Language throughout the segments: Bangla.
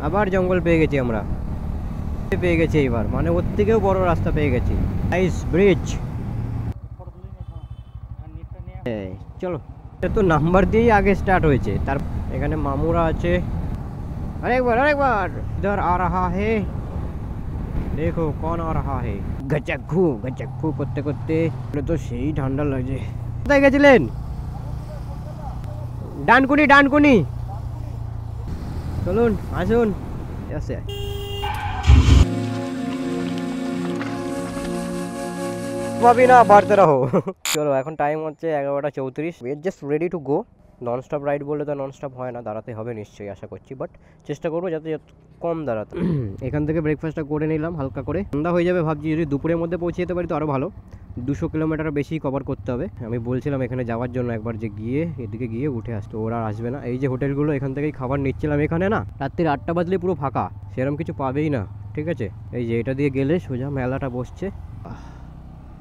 আবার জঙ্গল পেয়ে গেছি আমরা, পেয়ে গেছি এবার, মানে ওর থেকেও বড় রাস্তা পেয়ে গেছি। আইস ব্রিজ। চলো, এটা তো নাম্বার দিয়েই আগে স্টার্ট হয়েছে। তার এখানে মামুরা আছে। আরেকবার ইধর আ রাহা হে, দেখো কোন আ রাহা হে। গজগু করতে করতে তো সেই ঠান্ডা লাগছে। কোথায় গেছিলেন? ডানকুনি। চলুন আসুন। ভাবি না, বাড়তে রাখো। চলো, এখন টাইম হচ্ছে 11:34। We are just ready to go. Non stop ride বললে তো নন স্টপ হয় না, দাঁড়াতে হবে নিশ্চয়ই, আশা করছি। বাট চেষ্টা করবো যাতে কম দাঁড়াতে। এখান থেকে ব্রেকফাস্টটা করে নিলাম হালকা করে। সন্ধ্যা হয়ে যাবে ভাবছি, যদি দুপুরের মধ্যে পৌঁছে যেতে পারি তো আরও ভালো। 200 কিলোমিটার বেশি কভার করতে হবে। আমি বলছিলাম এখানে যাওয়ার জন্য একবার, যে গিয়ে এদিকে গিয়ে উঠে আসতো, ওরা আর আসবে না। এই যে হোটেলগুলো, এখান থেকেই খাবার নিচ্ছিলাম। এখানে না রাত্রির 8টা বাজলে পুরো ফাঁকা, সেরকম কিছু পাবেই না। ঠিক আছে, এই যে এটা দিয়ে গেলে সোজা মেলাটা বসছে।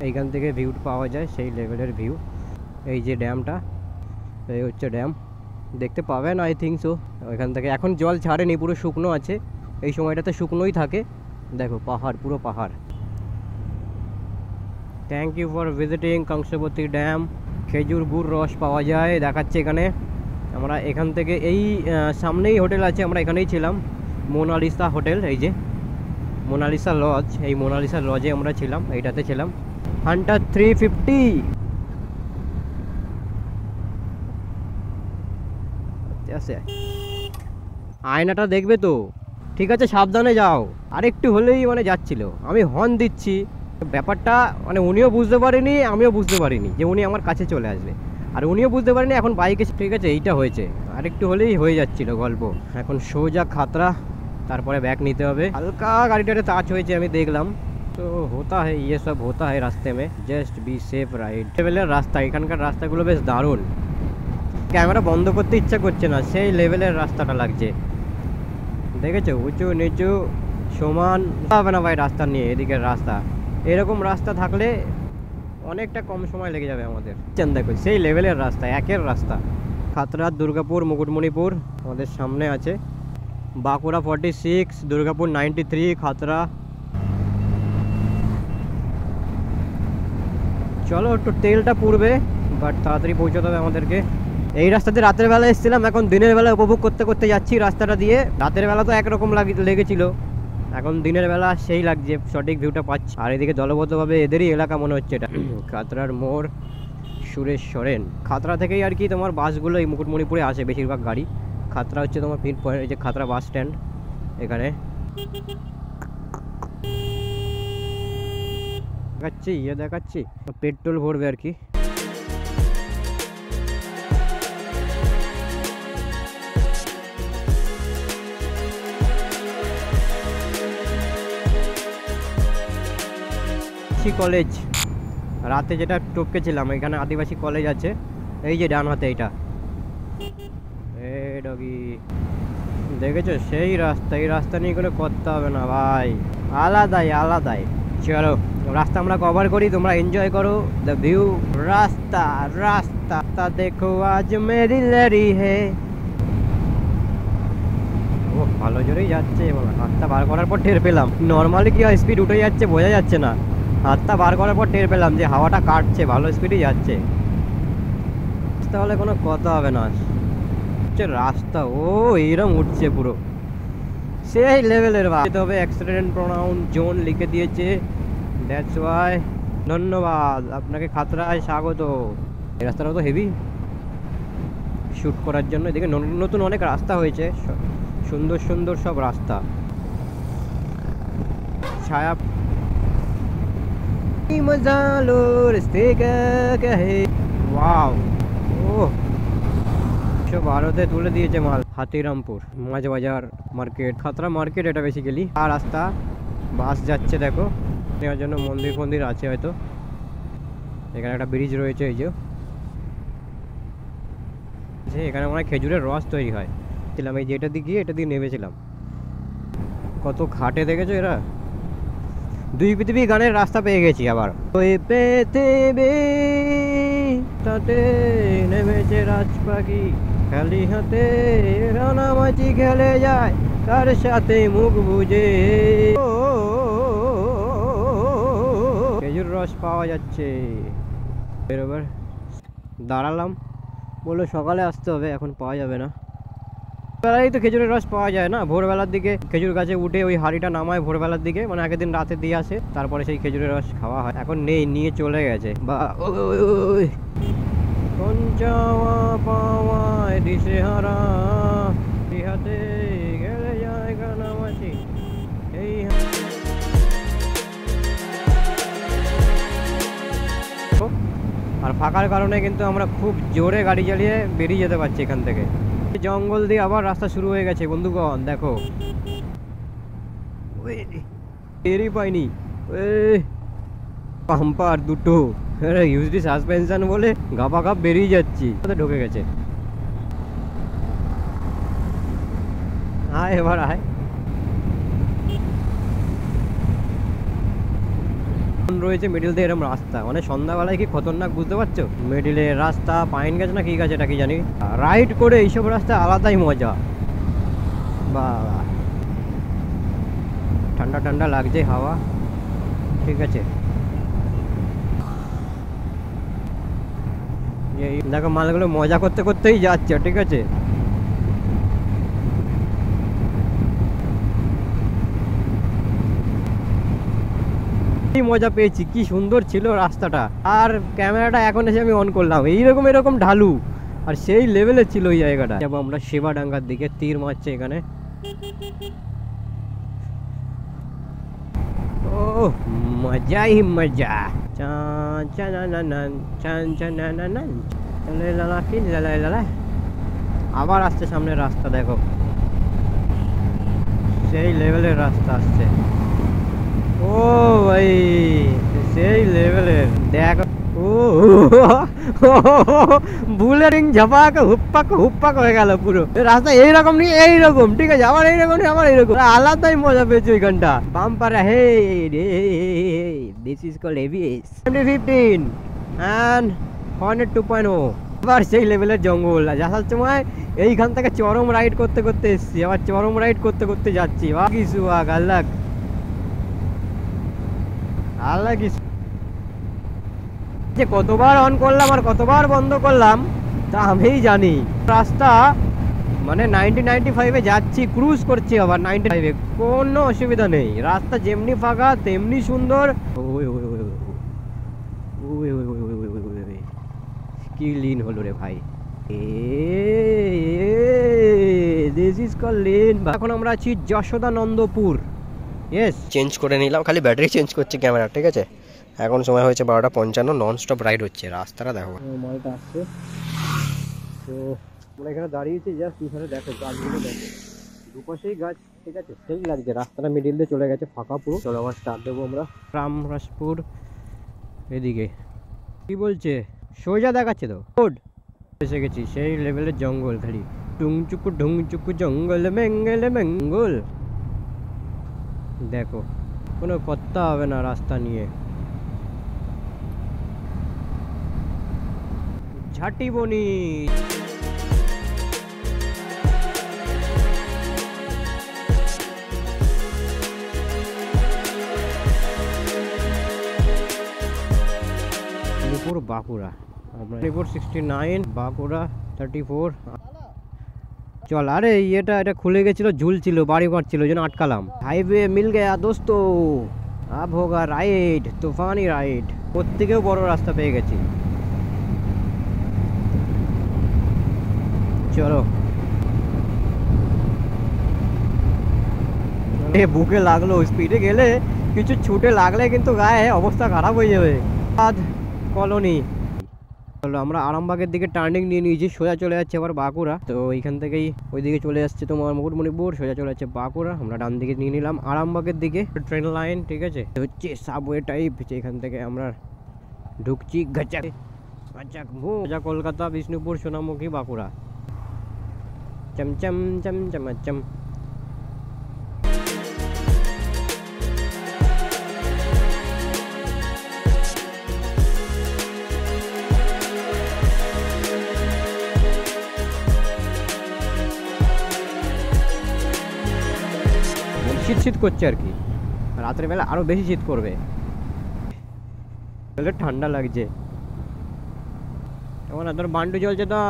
এইখান থেকে ভিউ পাওয়া যায়, সেই লেভেলের ভিউ। এই যে ড্যামটা, এই হচ্ছে ড্যাম, দেখতে পাবেন আই থিঙ্ক সো। ওইখান থেকে এখন জল ছাড়েনি, পুরো শুকনো আছে। এই সময়টাতে শুকনোই থাকে। দেখো পাহাড়, পুরো পাহাড়। Thank you for visiting Kangsabati dam. খেজুর গুড় রস পাওয়া যায় দেখাচ্ছে এখানে। আমরা এখান থেকে এই সামনেই হোটেল আছে, আমরা এখানেই ছিলাম, মোনালিসা হোটেল। এই যে মোনালিসা লজ, এই মোনালিসা লজে আমরা ছিলাম, এইটাতে ছিলাম। হান্টার 350। আয়নাটা দেখবে তো, ঠিক আছে, সাবধানে যাও। আরেকটু হলেই মানে যাচ্ছিল, আমি হর্ন দিচ্ছি। ব্যাপারটা মানে উনিও বুঝতে পারেনি, আমিও বুঝতে পারিনি যে উনি আমার কাছে চলে আসবে, আর উনিও বুঝতে পারেনি এখন বাইকে। ঠিক আছে, এইটা হয়েছে, আরেকটু হলেই হয়ে যাচ্ছিল গল্প। এখন সোজা খাতরা, তারপরে ব্যাগ নিতে হবে। হালকা গাড়িটাতে টাচ হয়েছে আমি দেখলাম। তো होता है, ये सब होता है रास्ते में, जस्ट बी सेफ राइड। লেভেলের রাস্তা, এখানকার রাস্তাগুলো বেশ দারুণ। ক্যামেরা বন্ধ করতে ইচ্ছা করছে না, সেই লেভেলের রাস্তাটা লাগছে। দেখেছো, উঁচু নিচু সমান হবে না ভাই রাস্তা নিয়ে। এদিকের রাস্তা, এরকম রাস্তা থাকলে অনেকটা কম সময় লেগে যাবে আমাদের। দেখো সেই লেভেলের রাস্তা, একের রাস্তা। খাতড়া, দুর্গাপুর, মুকুটমণিপুর আমাদের সামনে আছে। বাঁকুড়া 46, দুর্গাপুর 93, খাতড়া। চলো, একটু তেলটা পুড়বে, বাট তাড়াতাড়ি পৌঁছতে হবে আমাদেরকে। এই রাস্তাতে রাতের বেলা এসেছিলাম, এখন দিনের বেলা উপভোগ করতে করতে যাচ্ছি রাস্তাটা দিয়ে। রাতের বেলা তো একরকম লেগেছিল, এখন দিনের বেলা সেই লাগছে, সঠিক ভিউটা পাচ্ছি। আর এদিকে দলবদ্ধভাবে এদেরই এলাকা মনে হচ্ছে এটা। খাতড়ার মোড়, সুরেশ সরেন। খাতড়া থেকেই আর কি তোমার বাসগুলো এই মুকুটমণিপুরে আসে বেশিরভাগ গাড়ি। খাতড়া হচ্ছে তোমার পিন পয়েন্ট, এই যে খাতড়া বাস স্ট্যান্ড এখানে দেখাচ্ছি, দেখাচ্ছি পেট্রোল ভরবে আর কি। কলেজ রাতে যেটা টপকেছিলাম, এখানে আদিবাসী কলেজ আছে। এই যে ডান হাতে এইটা, দেখেছো সেই রাস্তা। এই রাস্তা নিয়ে কোনো করতে হবে না ভাই, আলাদাই। চলো, রাস্তা আমরা কভার করি, তোমরা এনজয় করো দ্য ভিউ। রাস্তা দেখো আজ মেরি লড়ি হে। ও ভালো জোরেই যাচ্ছে, হাতটা বার করার পর টের পেলাম। নর্মালি কি হয়, স্পিড উঠে যাচ্ছে, বোঝা যাচ্ছে না। হাতটা বার করার পর টের পেলাম যে হাওয়াটা কাটছে, ভালো স্পিডে যাচ্ছে। তাহলে কোনো কথা হবে না। রাস্তা ও এইরকম উঠছে পুরো, সেই লেভেলের। তবে অ্যাক্সিডেন্ট প্রোনাউন জোন লিখে দিয়েছে, দ্যাটস ওয়াই। ধন্যবাদ আপনাকে, খাতড়ায় স্বাগত। এই রাস্তাটা তো হেভি শ্যুট করার জন্য। এদিকে নতুন অনেক রাস্তা হয়েছে, সুন্দর সব রাস্তা। ছায়া মজা লো রাস্তে কা কহে। ওয়াও, ও ভারতে তুলে দিয়েছে মাল। হাতিরামপুর, মাছ বাজার মার্কেট, খাতড়া মার্কেট এটা বেসিক্যালি। আর রাস্তা বাস যাচ্ছে দেখো, নেওয়ার জন্য মন্দির আছে হয়তো। এখানে একটা ব্রিজ রয়েছে, এই যে এখানে মনে হয় খেজুরের রস তৈরি হয়। ছিলাম এই যে এটা দিয়ে নেমেছিলাম। কত ঘাটে দেখেছো এরা। দুই পৃথিবী গানের রাস্তা পেয়ে গেছি আবার। ওই পৃথিবী তাতে নেমেছে রাজ পাখি, খালি হাতে রানামাছি খেলে যায়। তার সাথে মুখ বুঝে খেজুর রস পাওয়া যাচ্ছে। বেরোবার দাঁড়ালাম, বললো সকালে আসতে হবে, এখন পাওয়া যাবে না। বেলায় তো খেজুরের রস পাওয়া যায় না, ভোরবেলার দিকে খেজুর গাছে উঠে ওই হাঁড়িটা নামায় ভোরবেলার দিকে, মানে আগের দিন রাতে দিয়ে আসে, তারপরে সেই খেজুরের রস খাওয়া হয়। এখন নেই, নিয়ে চলে গেছে। বা চাওয়া পাওয়ায় দিশেহারা হাতে গেলে যায় কানামাছি। এই আর ফাঁকার কারণে কিন্তু আমরা খুব জোরে গাড়ি চালিয়ে বেরিয়ে যেতে পারছি এখান থেকে। জঙ্গল দিয়ে আবার রাস্তা শুরু হয়ে গেছে বন্ধুগণ, দেখো টেরই পাইনি। পাম্পার দুটো ইউজডি সাসপেনশন বলে গাপা গাপ বেরিয়ে যাচ্ছি, ঢুকে গেছে। আয় এবার আয়। রয়েছে মিডিল দিয়ে এরকম রাস্তা, মানে সন্ধ্যাবেলায় কি খতরনাক বুঝতে পারছো? মিডিলের রাস্তা, পাইন গাছ না কি গাছ এটা কি জানি, রাইড করে এইসব রাস্তা আলাদাই মজা। বা ঠান্ডা ঠান্ডা লাগছে হাওয়া, ঠিক আছে। এই দেখো মালগুলো মজা করতে করতেই যাচ্ছে, ঠিক আছে। মজা পেয়েছি, কি সুন্দর ছিল রাস্তাটা। আর ক্যামেরাটা এখন এসে আমি অন করলাম, এইরকম এরকম ঢালু, আর সেই লেভেলের ছিল ওই জায়গাটা। যাবো আমরা সেবাডাঙ্গার দিকে, তীর মারছে এখানে। ও মজাই মজা। আবার আসছে সামনে রাস্তা, দেখো সেই লেভেলের রাস্তা আসছে। ও ভাই সেই লেভেলের দেখ। ও বুলেরিং ঝাপাক হুপ্পাক হয়ে গেল পুরো রাস্তা। এইরকম নিয়ে এইরকম, ঠিক আছে, আবার এইরকম নিয়ে আবার এইরকম, আলাদাই মজা পেয়েছি ওইখানটা। Bumper hey this is called ABS 15 and Hornet 2.0। আবার সেই লেভেলের জঙ্গল, আসার সময় এইখান থেকে চরম রাইড করতে করতে এসছি, আবার চরম রাইড করতে করতে যাচ্ছি। কিছু আল্লাহ আল্লাহ কিছু যে কতবার অন করলাম আর কতবার বন্ধ করলাম তা আমিই জানি। রাস্তা মানে 90-95-এ যাচ্ছি, ক্রুজ করছি আবার 95-এ, কোনো অসুবিধা নেই। রাস্তা যেমনি ফাঁকা তেমনি সুন্দর। কি লিন হলো রে ভাই, দিস ইজ কল্ড লিন। এখন আমরা আছি যশোদানন্দপুর। ইয়েস, চেঞ্জ করে নিলাম, খালি ব্যাটারি চেঞ্জ করছি ক্যামেরা, ঠিক আছে। এখন সময় হয়েছে 12:55, নন স্টপ রাইড হচ্ছে। রাস্তাটা দেখো, মালটা আসছে। তো আমরা এখানে দাঁড়িয়েছি, জাস্ট পিছনে দেখো গাছগুলো, দেখো দুপাশেই গাছ, ঠিক আছে, সেই লাগছে। রাস্তাটা মিডিল দিয়ে চলে গেছে, ফাঁকা পুরো। চলো আবার স্টার্ট দেবো আমরা। রামরাজপুর এদিকে কি বলছে, সোজা দেখাচ্ছে তো রোড। এসে গেছি সেই লেভেলের জঙ্গল, খালি টুংচুকু ঢুংচুকু জঙ্গল মেঙ্গেলে মেঙ্গল। দেখো কোনো কথা হবে না রাস্তা নিয়ে। ঝাটিবনি বাঁকুড়া, 69, বাঁকুড়া 34। চল, আরে এটা খুলে গেছিল, ঝুলছিল, বাড়ি মারছিল, ওই জন্য আটকালাম। হাইওয়ে মিল গেয়া দোস্তো, আব হোগা রাইড, তুফানি রাইড। ওর থেকেও বড় রাস্তা পেয়ে গেছি। চলো, বুকে লাগলো, স্পিডে গেলে কিছু ছুটে লাগলে কিন্তু গায়ে অবস্থা খারাপ হয়ে যাবে। কলোনি। চলো আমরা আরামবাগের দিকে টার্নিং নিয়ে নিয়েছি, সোজা চলে যাচ্ছে আবার বাঁকুড়া। তো এইখান থেকেই ওইদিকে চলে যাচ্ছে তোমার মুকুটমণিপুর, সোজা চলে যাচ্ছে বাঁকুড়া। আমরা ডান দিকে নিয়ে নিলাম আরামবাগের দিকে ট্রেন লাইন, ঠিক আছে, হচ্ছে সাবওয়ে টাইপ। এখান থেকে আমরা ঢুকছি গাচাক সোজা কলকাতা, বিষ্ণুপুর, সোনামুখী, বাঁকুড়া। চমচম চমচম। শীত শীত করছে আর কি, রাতের বেলা আরো বেশি শীত করবে, ঠান্ডা লাগছে। এখন তোর বান্ডু চলছে তো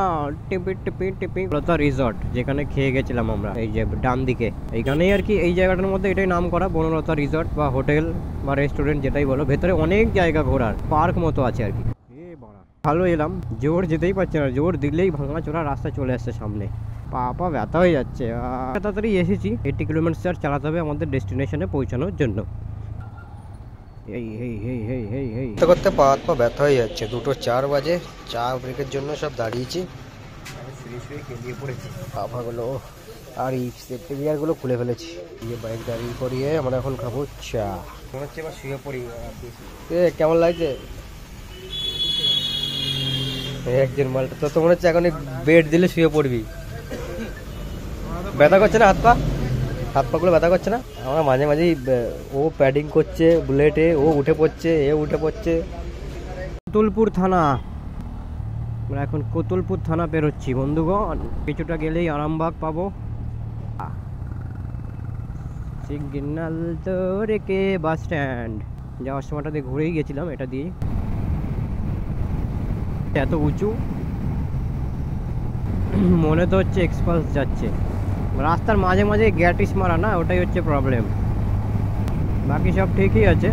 টিপি টিপি টিপি লতা রিসর্ট, যেখানে খেয়ে গেছিলাম আমরা, এই যে ডান দিকে এইখানেই আর কি। এই জায়গাটার মধ্যে এটাই নাম করা বনলতা রিসর্ট বা হোটেল বা রেস্টুরেন্ট যেটাই বলো। ভেতরে অনেক জায়গা ঘোরার, পার্ক মতো আছে আর কি। ভালো এলাম, জোর যেতেই পারছে না, জোর দিলেই ভাঙা চোরা রাস্তা চলে আসছে সামনে, পা পা ব্যথা হয়ে যাচ্ছে। তাড়াতাড়ি এসেছি, 80 কিলোমিটার চালাতে হবে আমাদের ডেস্টিনেশনে পৌঁছানোর জন্য। করতে পা হাত পা ব্যথা হয়ে যাচ্ছে। 2:04 বাজে, চা ব্রেকের জন্য সব দাঁড়িয়েছি, শুয়ে শুয়ে কেঁদিয়ে পড়েছি পাগুলো, আর এই সেফটি গিয়ারগুলো খুলে ফেলেছি। দিয়ে বাইক দাঁড়িয়ে করিয়ে আমরা এখন খাবো চা। মনে হচ্ছে এবার শুয়ে পড়ি। কেমন লাগছে একজন মালটা? তো মনে হচ্ছে এখন বেড দিলে শুয়ে পড়বি। ব্যথা করছে না হাত পা? হাত পাগুলো ব্যথা করছে না? আমরা মাঝে মাঝেই ও প্যাডিং করছে বুলেটে, ও উঠে পড়ছে, এ উঠে পড়ছে। কোতুলপুর থানা, আমরা এখন কোতুলপুর থানা পেরোচ্ছি বন্ধুগণ। কিছুটা গেলেই আরামবাগ পাবো। সিগন্যাল তো রেখে বাস স্ট্যান্ড যাওয়ার সময়টা দিয়ে ঘুরেই গেছিলাম, এটা দিয়ে। এত উঁচু মনে তো হচ্ছে এক্সপালস যাচ্ছে। রাস্তার মাঝে মাঝে গ্যাটিস মারা না, ওটাই হচ্ছে প্রবলেম, বাকি সব ঠিকই আছে।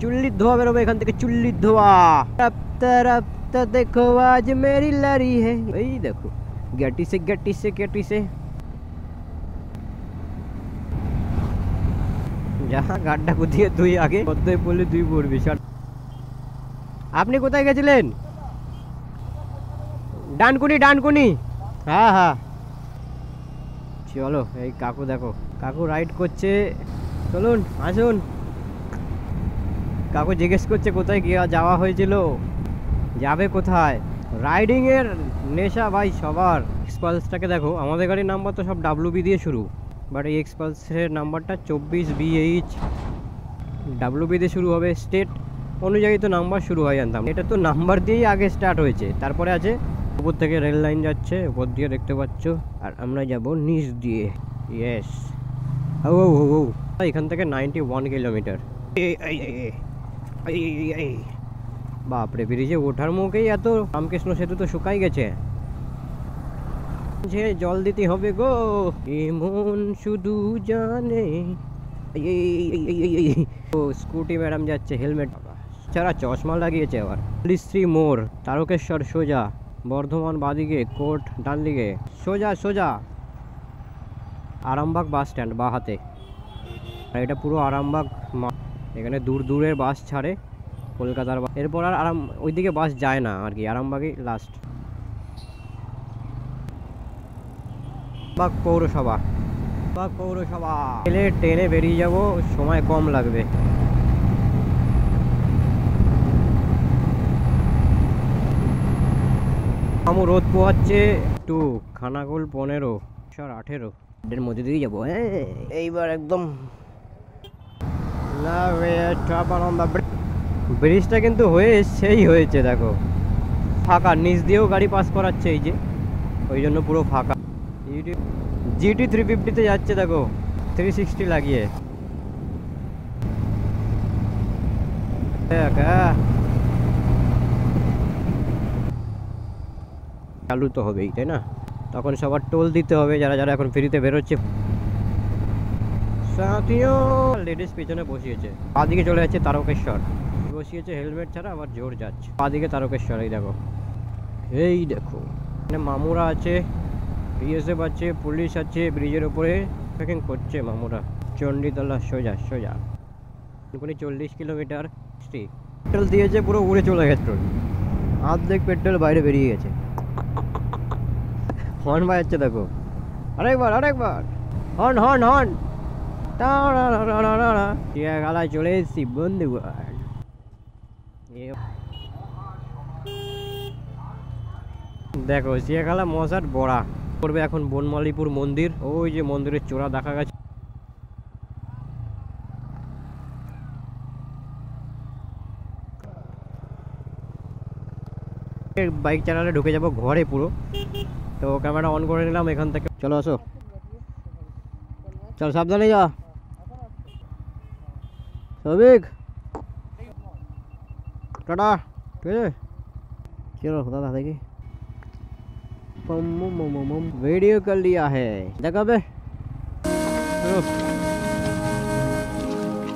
চুল্লির ধোয়া বেরোবে এখান থেকে, চুল্লির ধোয়া। রাপ্তা রাপ্তা দেখো আজ মেরি লারি হে, এই দেখো গ্যাটিসে গ্যাটিসে গ্যাটিসে। যাহা গাড্ডা কুদিয়ে তুই আগে, কতই বললি তুই পড়বি। আপনি কোথায় গেছিলেন? ডানকুনি, ডানকুনি। হ্যাঁ হ্যাঁ চলো। এই কাকু দেখো, কাকু রাইড করছে, চলুন আসুন। কাকু জিজ্ঞেস করছে কোথায় গিয়ে যাওয়া হয়েছিল, যাবে কোথায়। রাইডিং এর নেশা ভাই সবার। এক্সপালসটাকে দেখো, আমাদের গাড়ির নাম্বার তো সব WB দিয়ে শুরু, বাট এই এক্সপালসের নাম্বারটা 24BH, WB দিয়ে শুরু হবে। স্টেট অনুযায়ী তো নাম্বার শুরু হয় জানতাম, এটা তো নাম্বার দিয়েই আগে স্টার্ট হয়েছে। তারপরে আছে উপর থেকে রেল লাইন যাচ্ছে, উপর দিয়ে দেখতে পাচ্ছ, আর আমরা যাব নিচ দিয়ে। ইয়েস, ও ও ও এখান থেকে 91 কিলোমিটার। বাপরে, ব্রিজে ওঠার মুখেই এত। রামকৃষ্ণ সেতু তো শুকাই গেছে, যে জল দিতে হবে গো। এমন শুধু জানে। ও স্কুটি ম্যাডাম যাচ্ছে, হেলমেট ছাড়া চশমা লাগিয়েছে আবার। শ্রী মোড়, তারকেশ্বর সোজা, বর্ধমান বাদিকে, কোর্ট ডান দিকে, সোজা সোজা। আরামবাগ বাস স্ট্যান্ড বা হাতে, আর এটা পুরো আরামবাগ। এখানে দূর দূরের বাস ছাড়ে কলকাতার, এরপর আর ওইদিকে বাস যায় না আর কি, আরামবাগই লাস্ট। পৌরসভা, পৌরসভা এলে ট্রেনে বেরিয়ে যাব, সময় কম লাগবে। আমু রোদ পোহাচ্ছে একটু। খানাকুল 15, 18 এর মধ্যে দিয়ে যাবো। হ্যাঁ এইবার একদম ব্রিজটা কিন্তু হয়ে সেই হয়েছে দেখো, ফাঁকা, নিচ দিয়েও গাড়ি পাস করাচ্ছে এই যে, ওই জন্য পুরো ফাঁকা। GT 350-তে যাচ্ছে দেখো, 360 লাগিয়ে। চালু তো হবেই তাই না, তখন সবার টোল দিতে হবে যারা যারা এখন ফ্রিতে বেরোচ্ছে। লেডিস পিছনে বসিয়েছে, বাদিকে চলে যাচ্ছে তারকেশ্বর, বসিয়েছে হেলমেট ছাড়া, আবার জোর যাচ্ছে বাদিকে তারকেশ্বর। এই দেখো, এই দেখো মানে মামুরা আছে, BSF আছে, পুলিশ আছে, ব্রিজের উপরে চেকিং করছে মামুরা। চণ্ডীতলা সোজা সোজা, 40 কিলোমিটার। পেট্রোল দিয়েছে, পুরো উড়ে চলে গেছে, অর্ধেক পেট্রোল বাইরে বেরিয়ে গেছে। হর্ন বাজাচ্ছে দেখো, আরেকবার আরেকবার, হর্ন হর্ন হর্ন। গালায় চলে এসেছি বন্ধুগণ। দেখো সিয়াখালা মশার বড়া করবে এখন বনমালীপুর মন্দির, ওই যে মন্দিরের চূড়া দেখা গেছে। বাইক চালালে ঢুকে যাবো ঘরে পুরো। তো ক্যামেরা অন করে নিলাম এখান থেকে। চলো আসো, চল সাবধানে যা सौभिक, टाटा। ठीक है चलो दादा देखिए वीडियो कर लिया है जगह पे।